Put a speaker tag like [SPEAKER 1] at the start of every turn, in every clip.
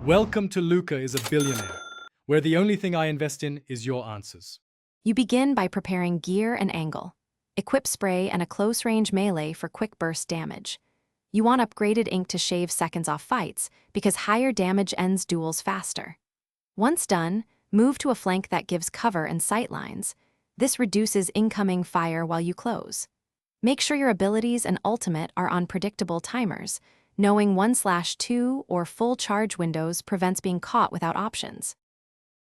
[SPEAKER 1] Welcome to Luca is a Billionaire, where the only thing I invest in is your answers.
[SPEAKER 2] You begin by preparing gear and angle. Equip spray and a close-range melee for quick burst damage. You want upgraded ink to shave seconds off fights, because higher damage ends duels faster. Once done, move to a flank that gives cover and sight lines. This reduces incoming fire while you close. Make sure your abilities and ultimate are on predictable timers. Knowing 1/2 or full charge windows prevents being caught without options.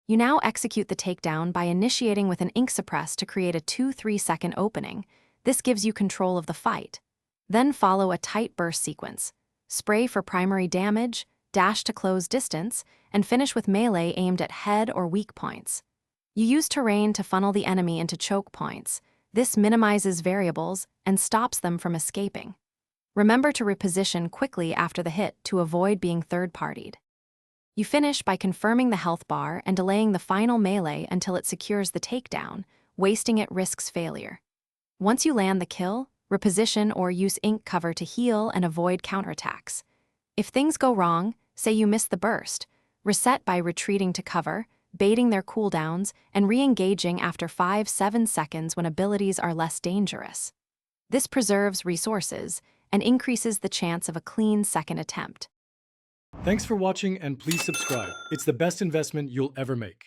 [SPEAKER 2] You now execute the takedown by initiating with an ink suppress to create a 2-3 second opening. This gives you control of the fight. Then follow a tight burst sequence. Spray for primary damage, dash to close distance, and finish with melee aimed at head or weak points. You use terrain to funnel the enemy into choke points. This minimizes variables and stops them from escaping. Remember to reposition quickly after the hit to avoid being third-partied. You finish by confirming the health bar and delaying the final melee until it secures the takedown. Wasting it risks failure. Once you land the kill, reposition or use ink cover to heal and avoid counterattacks. If things go wrong, say you miss the burst, reset by retreating to cover, baiting their cooldowns, and re-engaging after 5-7 seconds when abilities are less dangerous. This preserves resources and increases the chance of a clean second attempt.
[SPEAKER 1] Thanks for watching and please subscribe. It's the best investment you'll ever make.